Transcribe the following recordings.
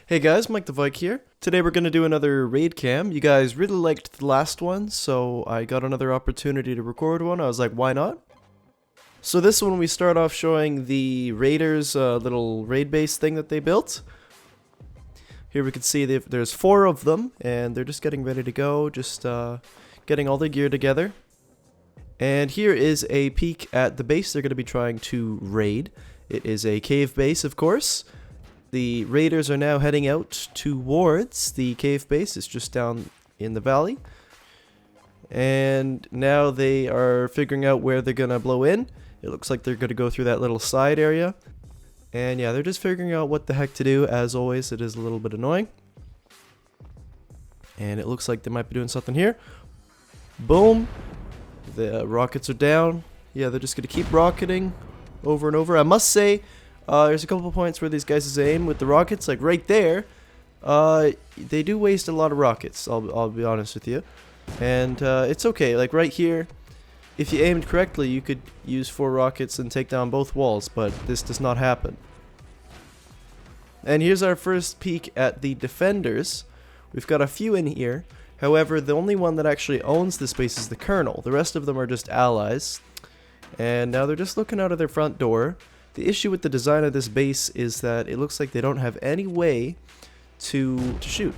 Hey guys, Mike the Vike here. Today we're going to do another Raidcam. You guys really liked the last one, so I got another opportunity to record one. I was like, why not? So this one we start off showing the Raiders' little raid base thing that they built. Here we can see there's 4 of them, and they're just getting ready to go, just getting all their gear together. And here is a peek at the base they're going to be trying to raid. It is a cave base, of course. The raiders are now heading out towards the cave base. It's just down in the valley. And now they are figuring out where they're going to blow in. It looks like they're going to go through that little side area. And yeah, they're just figuring out what the heck to do. As always, it is a little bit annoying. And it looks like they might be doing something here. Boom. The rockets are down. Yeah, they're just going to keep rocketing over and over. I must say, there's a couple of points where these guys' aim with the rockets, like right there, they do waste a lot of rockets, I'll be honest with you. And it's okay, like right here, if you aimed correctly, you could use 4 rockets and take down both walls, but this does not happen. And here's our first peek at the defenders. We've got a few in here. However, the only one that actually owns this base is the colonel. The rest of them are just allies. And now they're just looking out of their front door. The issue with the design of this base is that it looks like they don't have any way to shoot.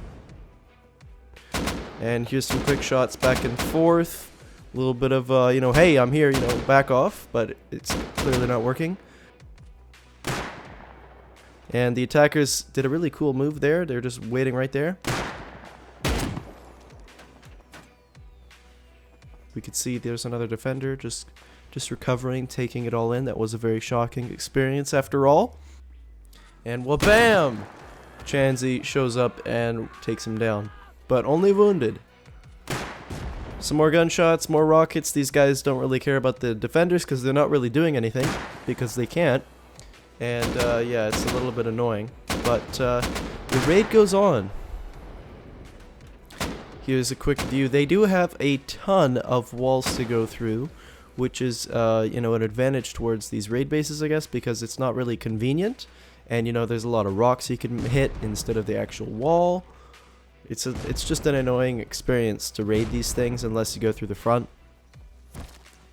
And here's some quick shots back and forth. A little bit of, hey, I'm here, back off. But it's clearly not working. And the attackers did a really cool move there. They're just waiting right there. We could see there's another defender just recovering, taking it all in. That was a very shocking experience after all. And wha-bam! Chansey shows up and takes him down, but only wounded. Some more gunshots, more rockets. These guys don't really care about the defenders because they're not really doing anything because they can't. And yeah, it's a little bit annoying. But the raid goes on. Here's a quick view. They do have a ton of walls to go through, which is, an advantage towards these raid bases, I guess, because it's not really convenient. And, there's a lot of rocks you can hit instead of the actual wall. It's just an annoying experience to raid these things unless you go through the front.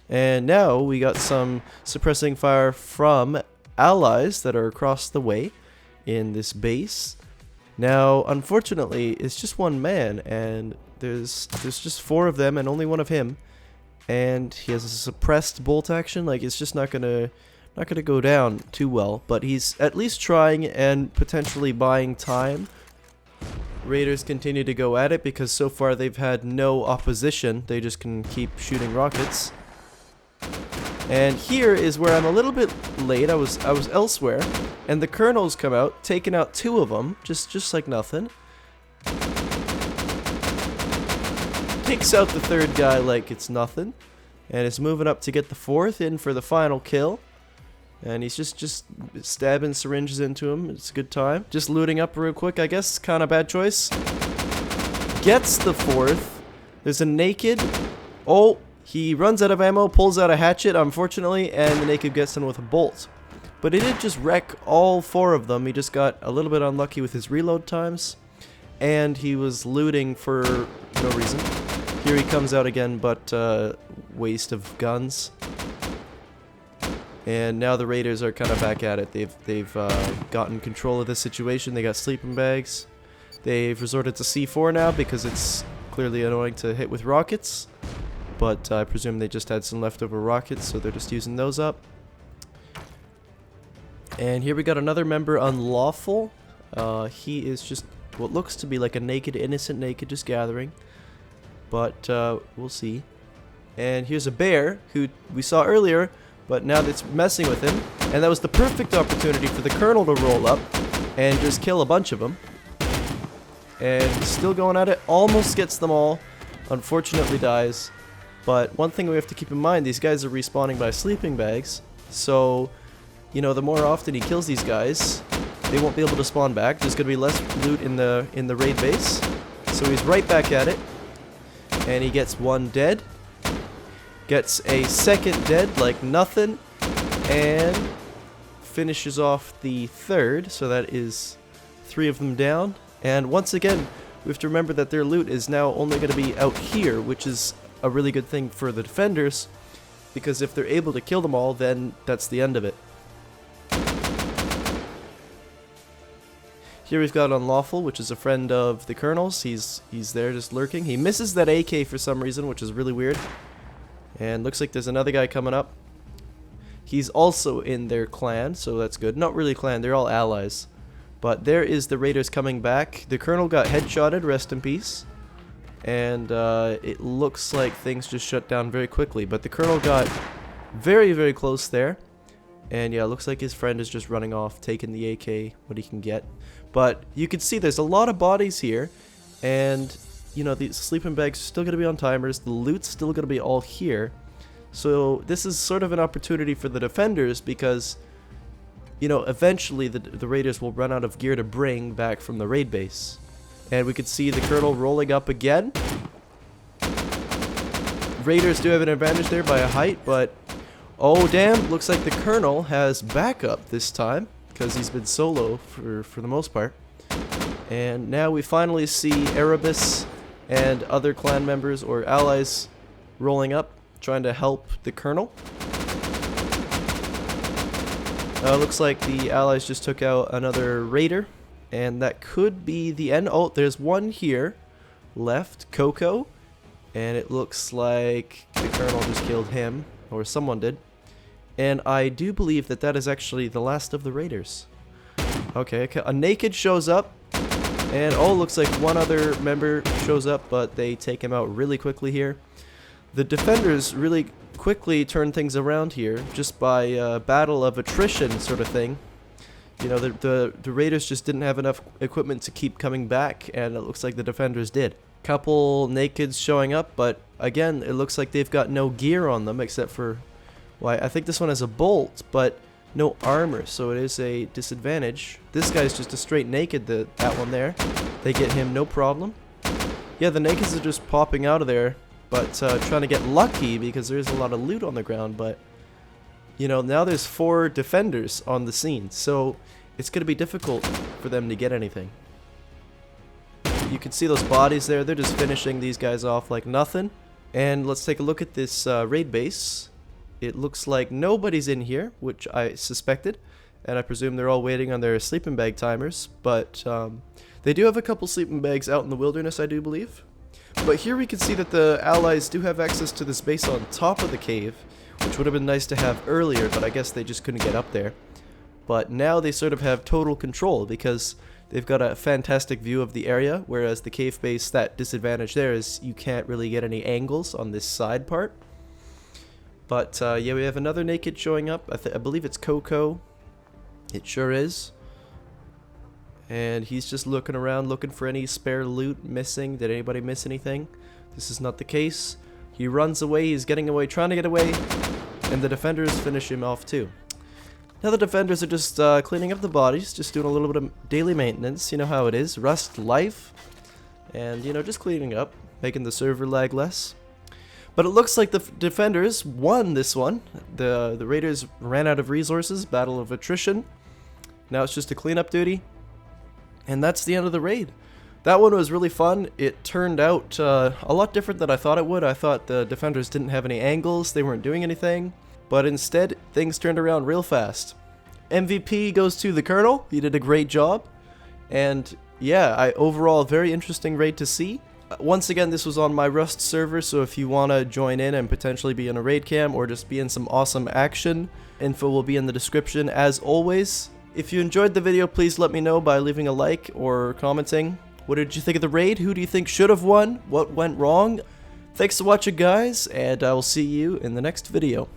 And now we got some suppressing fire from allies that are across the way in this base. Now, unfortunately, it's just one man, and there's just 4 of them and only one of him. And he has a suppressed bolt action. Like, it's just not gonna go down too well, but he's at least trying and potentially buying time. Raiders continue to go at it because so far they've had no opposition. They just can keep shooting rockets. And here is where I'm a little bit late. I was elsewhere, and the colonel's come out, taking out 2 of them, just like nothing. Takes out the 3rd guy like it's nothing, and is moving up to get the 4th in for the final kill. And he's just stabbing syringes into him. It's a good time. Just looting up real quick, I guess. Kind of bad choice. Gets the 4th. There's a naked. Oh, he runs out of ammo, pulls out a hatchet, unfortunately, and the naked gets in with a bolt. But he did just wreck all 4 of them. He just got a little bit unlucky with his reload times. And he was looting for no reason. Here he comes out again, but waste of guns. And now the raiders are kind of back at it. They've gotten control of the situation. They got sleeping bags. They've resorted to C4 now because it's clearly annoying to hit with rockets. But I presume they just had some leftover rockets, so they're just using those up. And here we got another member, Unlawful. He is just what looks to be like a naked, innocent naked, just gathering. But we'll see. And here's a bear who we saw earlier, but now it's messing with him. And that was the perfect opportunity for the colonel to roll up and just kill a bunch of them. And still going at it, almost gets them all. Unfortunately dies. But one thing we have to keep in mind, these guys are respawning by sleeping bags. So, the more often he kills these guys, they won't be able to spawn back. There's going to be less loot in the raid base. So he's right back at it. And he gets 1 dead. Gets a 2nd dead like nothing. And finishes off the 3rd. So that is 3 of them down. And once again, we have to remember that their loot is now only going to be out here, which is a really good thing for the defenders, because if they're able to kill them all, then that's the end of it. Here we've got Unlawful, which is a friend of the Colonel's. He's there just lurking. He misses that AK for some reason, which is really weird. And looks like there's another guy coming up. He's also in their clan, so that's good. Not really clan, they're all allies. But there is the Raiders coming back. The Colonel got headshotted, rest in peace. And it looks like things just shut down very quickly. But the Colonel got very, very close there. And yeah, it looks like his friend is just running off, taking the AK, what he can get. But you can see there's a lot of bodies here. And, you know, the sleeping bags are still going to be on timers. The loot's still going to be all here. So this is sort of an opportunity for the defenders because, you know, eventually the Raiders will run out of gear to bring back from the raid base. And we could see the Colonel rolling up again. Raiders do have an advantage there by a height, but oh damn, looks like the Colonel has backup this time because he's been solo for the most part. And now we finally see Erebus and other clan members or allies rolling up, trying to help the Colonel. Looks like the allies just took out another raider, and that could be the end. Oh, there's one here left, Coco, and it looks like the Colonel just killed him, or someone did. And I do believe that that is actually the last of the raiders. Okay, a naked shows up, and oh, looks like one other member shows up, but they take him out really quickly here. The defenders really quickly turn things around here just by battle of attrition sort of thing. You know, the raiders just didn't have enough equipment to keep coming back, and it looks like the defenders did. Couple nakeds showing up, but again, it looks like they've got no gear on them except for, well, I think this one has a bolt, but no armor, so it is a disadvantage. This guy's just a straight naked, that one there. They get him no problem. Yeah, the nakeds are just popping out of there, but trying to get lucky because there's a lot of loot on the ground, but you know, now there's 4 defenders on the scene, so it's going to be difficult for them to get anything. You can see those bodies there, they're just finishing these guys off like nothing. And let's take a look at this raid base. It looks like nobody's in here, which I suspected, and I presume they're all waiting on their sleeping bag timers, but they do have a couple sleeping bags out in the wilderness, I do believe. But here we can see that the allies do have access to this base on top of the cave, which would have been nice to have earlier, but I guess they just couldn't get up there. But now they sort of have total control because they've got a fantastic view of the area, whereas the cave base, that disadvantage there is you can't really get any angles on this side part. But yeah, we have another naked showing up. I believe it's Coco. It sure is. And he's just looking around, looking for any spare loot missing. Did anybody miss anything? This is not the case. He runs away, he's getting away, trying to get away, and the defenders finish him off too. Now the defenders are just cleaning up the bodies, just doing a little bit of daily maintenance. You know how it is, Rust life, and you know, just cleaning up, making the server lag less. But it looks like the defenders won this one. The raiders ran out of resources, battle of attrition. Now it's just a cleanup duty, and that's the end of the raid. That one was really fun. It turned out a lot different than I thought it would. I thought the defenders didn't have any angles, they weren't doing anything, but instead things turned around real fast. MVP goes to the Colonel. He did a great job, and yeah, overall very interesting raid to see. Once again, this was on my Rust server, so if you want to join in and potentially be in a Raidcam or just be in some awesome action, info will be in the description as always. If you enjoyed the video, please let me know by leaving a like or commenting. What did you think of the raid? Who do you think should have won? What went wrong? Thanks for watching, guys, and I will see you in the next video.